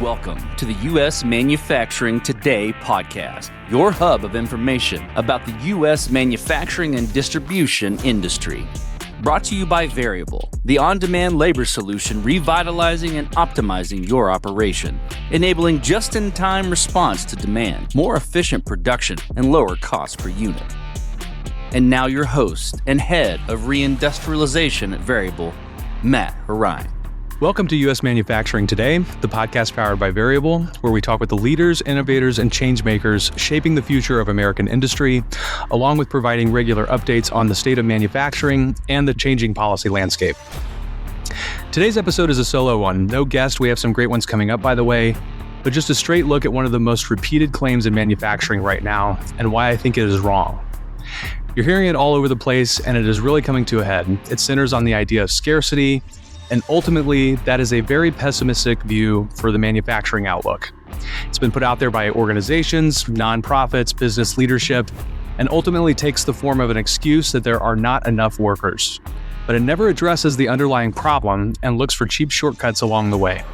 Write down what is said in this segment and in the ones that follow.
Welcome to the U.S. Manufacturing Today podcast, your hub of information about the U.S. manufacturing and distribution industry. Brought to you by Veryable, the on-demand labor solution revitalizing and optimizing your operation, enabling just-in-time response to demand, more efficient production, and lower cost per unit. And now your host and head of reindustrialization at Veryable, Matt Horine. Welcome to U.S. Manufacturing Today, the podcast powered by Veryable, where we talk with the leaders, innovators, and changemakers shaping the future of American industry, along with providing regular updates on the state of manufacturing and the changing policy landscape. Today's episode is a solo one. No guest. We have some great ones coming up, by the way, but just a straight look at one of the most repeated claims in manufacturing right now and why I think it is wrong. You're hearing it all over the place, and it is really coming to a head. It centers on the idea of scarcity, and ultimately, that is a very pessimistic view for the manufacturing outlook. It's been put out there by organizations, nonprofits, business leadership, and ultimately takes the form of an excuse that there are not enough workers. But it never addresses the underlying problem and looks for cheap shortcuts along the way.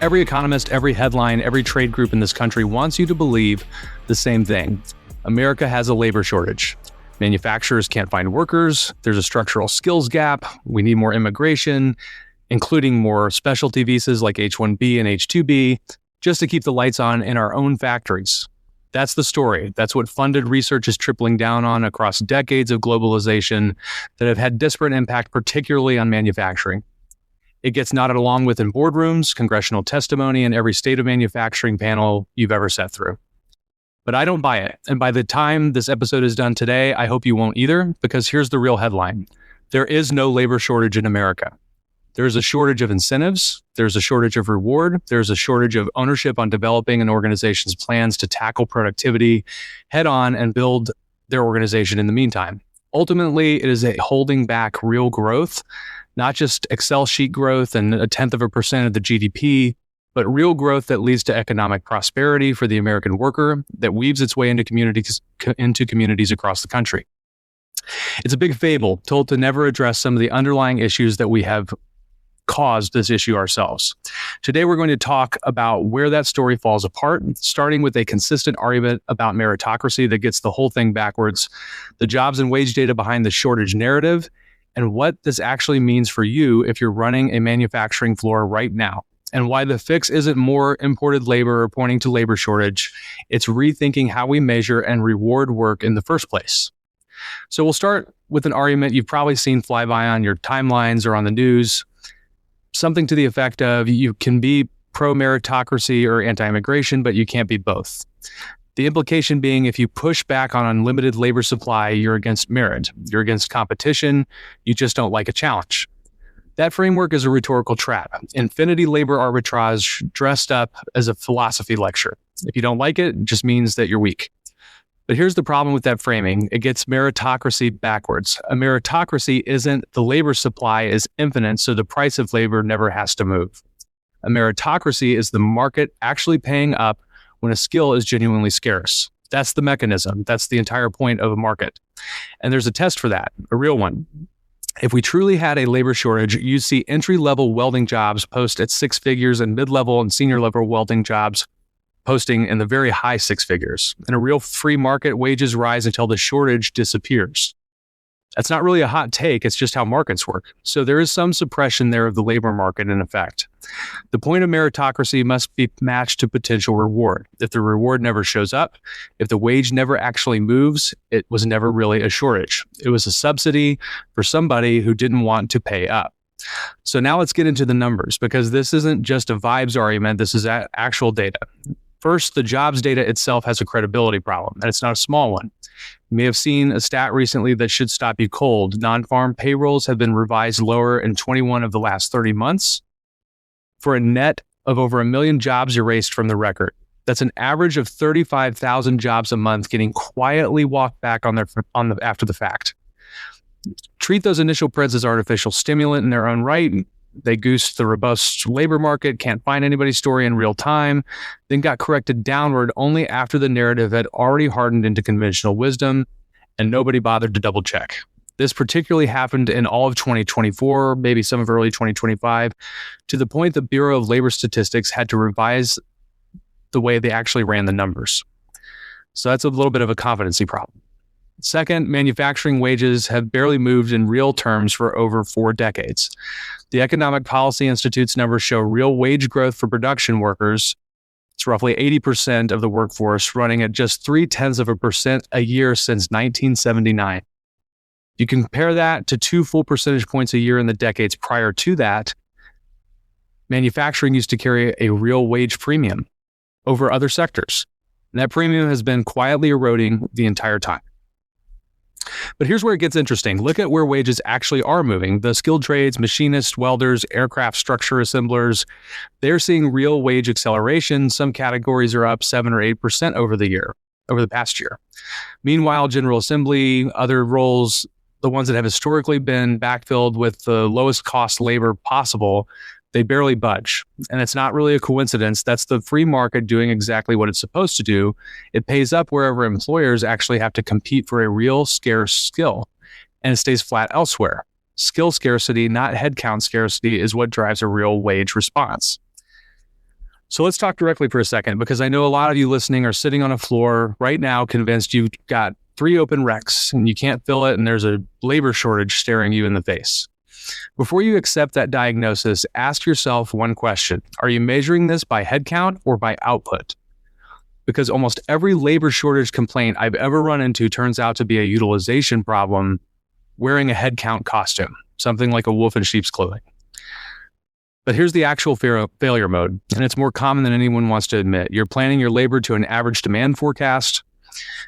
Every economist, every headline, every trade group in this country wants you to believe the same thing. America has a labor shortage. Manufacturers can't find workers. There's a structural skills gap. We need more immigration, including more specialty visas like H-1B and H-2B, just to keep the lights on in our own factories. That's the story. That's what funded research is tripling down on across decades of globalization that have had disparate impact, particularly on manufacturing. It gets nodded along with in boardrooms, congressional testimony, and every state of manufacturing panel you've ever sat through. But I don't buy it. And by the time this episode is done today, I hope you won't either, because here's the real headline. There is no labor shortage in America. There's a shortage of incentives. There's a shortage of reward. There's a shortage of ownership on developing an organization's plans to tackle productivity head on and build their organization in the meantime. Ultimately, it is a holding back real growth, not just Excel sheet growth and 0.1% of the GDP, but real growth that leads to economic prosperity for the American worker that weaves its way into communities across the country. It's a big fable told to never address some of the underlying issues that we have caused this issue ourselves. Today, we're going to talk about where that story falls apart, starting with a consistent argument about meritocracy that gets the whole thing backwards, the jobs and wage data behind the shortage narrative, and what this actually means for you if you're running a manufacturing floor right now. And why the fix isn't more imported labor or pointing to labor shortage. It's rethinking how we measure and reward work in the first place. So we'll start with an argument you've probably seen fly by on your timelines or on the news. Something to the effect of, you can be pro-meritocracy or anti-immigration, but you can't be both. The implication being, if you push back on unlimited labor supply, you're against merit. You're against competition. You just don't like a challenge. That framework is a rhetorical trap. Infinity labor arbitrage dressed up as a philosophy lecture. If you don't like it, it just means that you're weak. But here's the problem with that framing. It gets meritocracy backwards. A meritocracy isn't the labor supply is infinite, so the price of labor never has to move. A meritocracy is the market actually paying up when a skill is genuinely scarce. That's the mechanism. That's the entire point of a market. And there's a test for that, a real one. If we truly had a labor shortage, you'd see entry-level welding jobs post at six figures and mid-level and senior-level welding jobs posting in the very high six figures. In a real free market, wages rise until the shortage disappears. That's not really a hot take, it's just how markets work. So there is some suppression there of the labor market in effect. The point of meritocracy must be matched to potential reward. If the reward never shows up, if the wage never actually moves, it was never really a shortage. It was a subsidy for somebody who didn't want to pay up. So now let's get into the numbers, because this isn't just a vibes argument, this is actual data. First, the jobs data itself has a credibility problem, and it's not a small one. You may have seen a stat recently that should stop you cold. Non-farm payrolls have been revised lower in 21 of the last 30 months for a net of over 1 million jobs erased from the record. That's an average of 35,000 jobs a month getting quietly walked back after the fact. Treat those initial prints as artificial stimulant in their own right. They goosed the robust labor market, can't find anybody's story in real time, then got corrected downward only after the narrative had already hardened into conventional wisdom, and nobody bothered to double check. This particularly happened in all of 2024, maybe some of early 2025, to the point the Bureau of Labor Statistics had to revise the way they actually ran the numbers. So that's a little bit of a competency problem. Second, manufacturing wages have barely moved in real terms for over 4 decades. The Economic Policy Institute's numbers show real wage growth for production workers. It's roughly 80% of the workforce, running at just 0.3% a year since 1979. You compare that to 2 full percentage points a year in the decades prior to that. Manufacturing used to carry a real wage premium over other sectors. And that premium has been quietly eroding the entire time. But here's where it gets interesting. Look at where wages actually are moving. The skilled trades, machinists, welders, aircraft structure assemblers, they're seeing real wage acceleration. Some categories are up 7 or 8% over the past year. Meanwhile, general assembly, other roles, the ones that have historically been backfilled with the lowest cost labor possible, they barely budge. And it's not really a coincidence. That's the free market doing exactly what it's supposed to do. It pays up wherever employers actually have to compete for a real scarce skill, and it stays flat elsewhere. Skill scarcity, not headcount scarcity, is what drives a real wage response. So let's talk directly for a second, because I know a lot of you listening are sitting on a floor right now convinced you've got 3 open recs and you can't fill it and there's a labor shortage staring you in the face. Before you accept that diagnosis, ask yourself one question. Are you measuring this by headcount or by output? Because almost every labor shortage complaint I've ever run into turns out to be a utilization problem wearing a headcount costume, something like a wolf in sheep's clothing. But here's the actual failure mode, and it's more common than anyone wants to admit. You're planning your labor to an average demand forecast,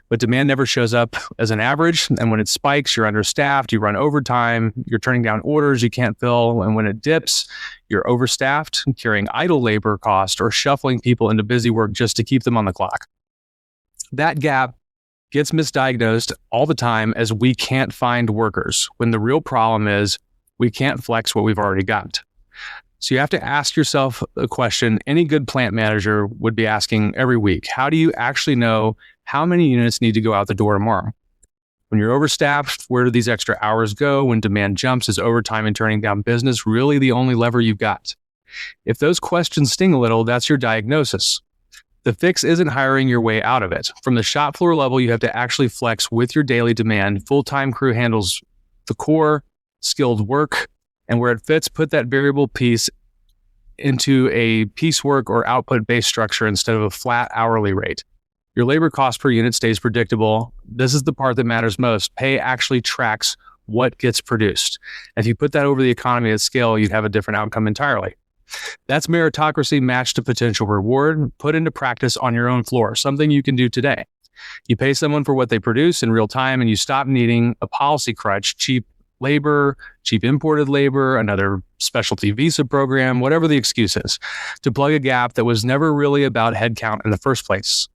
but demand never shows up as an average. And when it spikes, you're understaffed, you run overtime, you're turning down orders you can't fill. And when it dips, you're overstaffed, carrying idle labor cost, or shuffling people into busy work just to keep them on the clock. That gap gets misdiagnosed all the time as we can't find workers, when the real problem is we can't flex what we've already got. So you have to ask yourself a question any good plant manager would be asking every week. How do you actually know how many units need to go out the door tomorrow? When you're overstaffed, where do these extra hours go? When demand jumps, is overtime and turning down business really the only lever you've got? If those questions sting a little, that's your diagnosis. The fix isn't hiring your way out of it. From the shop floor level, you have to actually flex with your daily demand. Full-time crew handles the core, skilled work, and where it fits, put that variable piece into a piecework or output-based structure instead of a flat hourly rate. Your labor cost per unit stays predictable. This is the part that matters most. Pay actually tracks what gets produced. If you put that over the economy at scale, you'd have a different outcome entirely. That's meritocracy matched to potential reward, put into practice on your own floor, something you can do today. You pay someone for what they produce in real time, and you stop needing a policy crutch, cheap labor, cheap imported labor, another specialty visa program, whatever the excuse is, to plug a gap that was never really about headcount in the first place.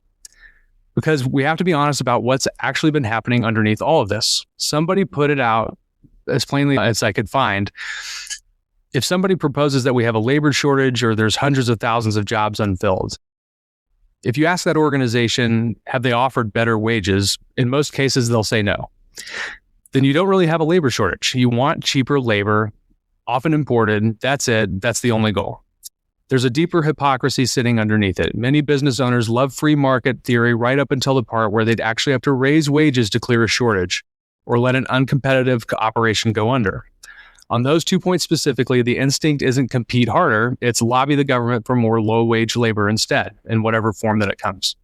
Because we have to be honest about what's actually been happening underneath all of this. Somebody put it out as plainly as I could find. If somebody proposes that we have a labor shortage or there's hundreds of thousands of jobs unfilled, if you ask that organization, have they offered better wages? In most cases, they'll say no. Then you don't really have a labor shortage. You want cheaper labor, often imported. That's it. That's the only goal. There's a deeper hypocrisy sitting underneath it. Many business owners love free market theory right up until the part where they'd actually have to raise wages to clear a shortage or let an uncompetitive operation go under. On those 2 points specifically, the instinct isn't compete harder. It's lobby the government for more low-wage labor instead, in whatever form that it comes.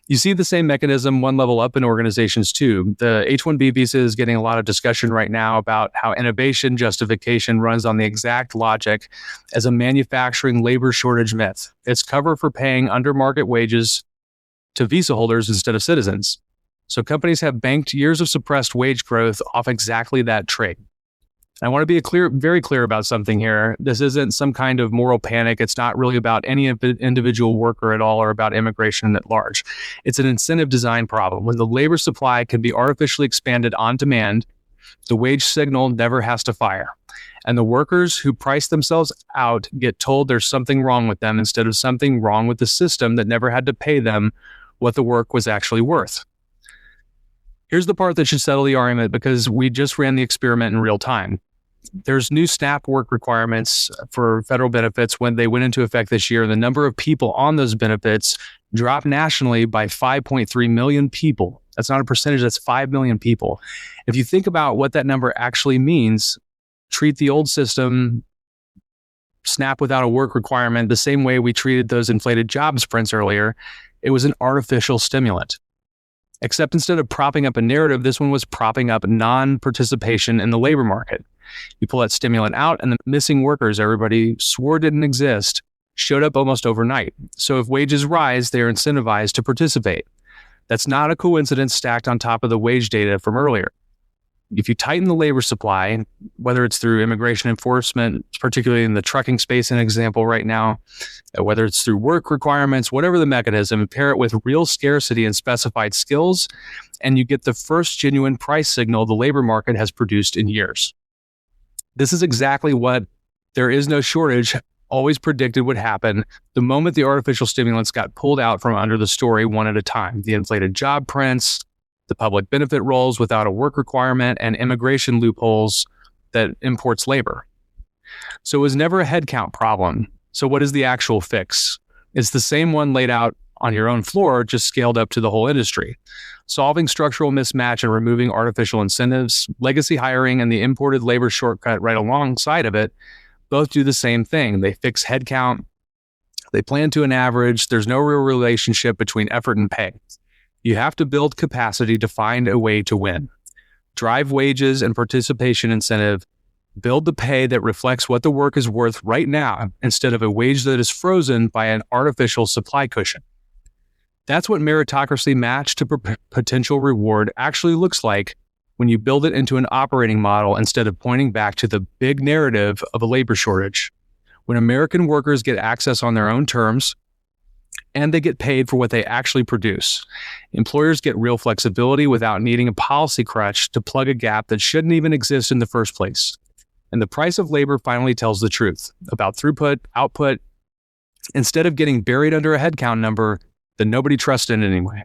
You see the same mechanism one level up in organizations too. The H-1B visa is getting a lot of discussion right now about how innovation justification runs on the exact logic as a manufacturing labor shortage myth. It's cover for paying under market wages to visa holders instead of citizens. So companies have banked years of suppressed wage growth off exactly that trade. I want to be very clear about something here. This isn't some kind of moral panic. It's not really about any individual worker at all or about immigration at large. It's an incentive design problem. When the labor supply can be artificially expanded on demand, the wage signal never has to fire. And the workers who price themselves out get told there's something wrong with them instead of something wrong with the system that never had to pay them what the work was actually worth. Here's the part that should settle the argument because we just ran the experiment in real time. There's new SNAP work requirements for federal benefits when they went into effect this year. The number of people on those benefits dropped nationally by 5.3 million people. That's not a percentage, that's 5 million people. If you think about what that number actually means, treat the old system, SNAP without a work requirement, the same way we treated those inflated jobs prints earlier. It was an artificial stimulant. Except instead of propping up a narrative, this one was propping up non-participation in the labor market. You pull that stimulant out and the missing workers everybody swore didn't exist showed up almost overnight. So if wages rise, they are incentivized to participate. That's not a coincidence stacked on top of the wage data from earlier. If you tighten the labor supply, whether it's through immigration enforcement, particularly in the trucking space, an example right now, whether it's through work requirements, whatever the mechanism, pair it with real scarcity and specified skills, and you get the first genuine price signal the labor market has produced in years. This is exactly what there is no shortage always predicted would happen the moment the artificial stimulants got pulled out from under the story one at a time. The inflated job prints, the public benefit rolls without a work requirement, and immigration loopholes that imports labor. So it was never a headcount problem. So what is the actual fix? It's the same one laid out on your own floor, just scaled up to the whole industry. Solving structural mismatch and removing artificial incentives, legacy hiring, and the imported labor shortcut right alongside of it both do the same thing. They fix headcount. They plan to an average. There's no real relationship between effort and pay. You have to build capacity to find a way to win. Drive wages and participation incentive. Build the pay that reflects what the work is worth right now instead of a wage that is frozen by an artificial supply cushion. That's what meritocracy matched to potential reward actually looks like when you build it into an operating model instead of pointing back to the big narrative of a labor shortage. When American workers get access on their own terms, and they get paid for what they actually produce. Employers get real flexibility without needing a policy crutch to plug a gap that shouldn't even exist in the first place. And the price of labor finally tells the truth about throughput, output, instead of getting buried under a headcount number that nobody trusted anyway.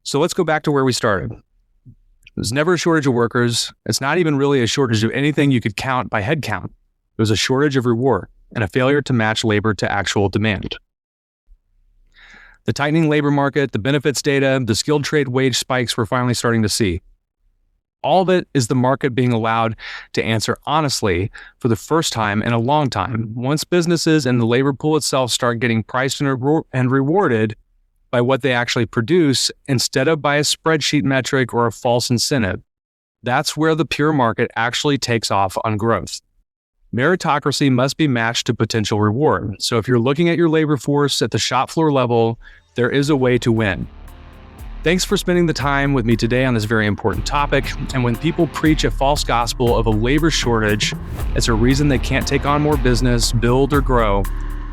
So let's go back to where we started. There's never a shortage of workers. It's not even really a shortage of anything you could count by headcount. It was a shortage of reward and a failure to match labor to actual demand. The tightening labor market, the benefits data, the skilled trade wage spikes we're finally starting to see. All of it is the market being allowed to answer honestly for the first time in a long time. Once businesses and the labor pool itself start getting priced and rewarded by what they actually produce instead of by a spreadsheet metric or a false incentive, that's where the pure market actually takes off on growth. Meritocracy must be matched to potential reward. So if you're looking at your labor force at the shop floor level, there is a way to win. Thanks for spending the time with me today on this very important topic. And when people preach a false gospel of a labor shortage as a reason they can't take on more business, build, or grow,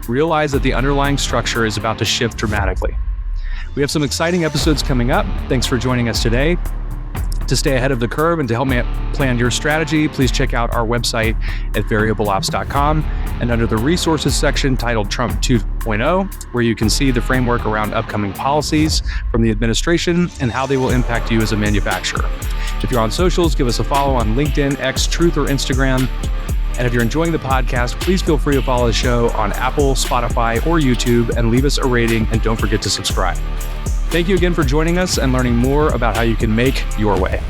realize that the underlying structure is about to shift dramatically. We have some exciting episodes coming up. Thanks for joining us today. To stay ahead of the curve and to help me plan your strategy, please check out our website at variableops.com and under the resources section titled Trump 2.0, where you can see the framework around upcoming policies from the administration and how they will impact you as a manufacturer. If you're on socials, give us a follow on LinkedIn, X, Truth, or Instagram. And if you're enjoying the podcast, please feel free to follow the show on Apple, Spotify, or YouTube and leave us a rating, and don't forget to subscribe. Thank you again for joining us and learning more about how you can make your way.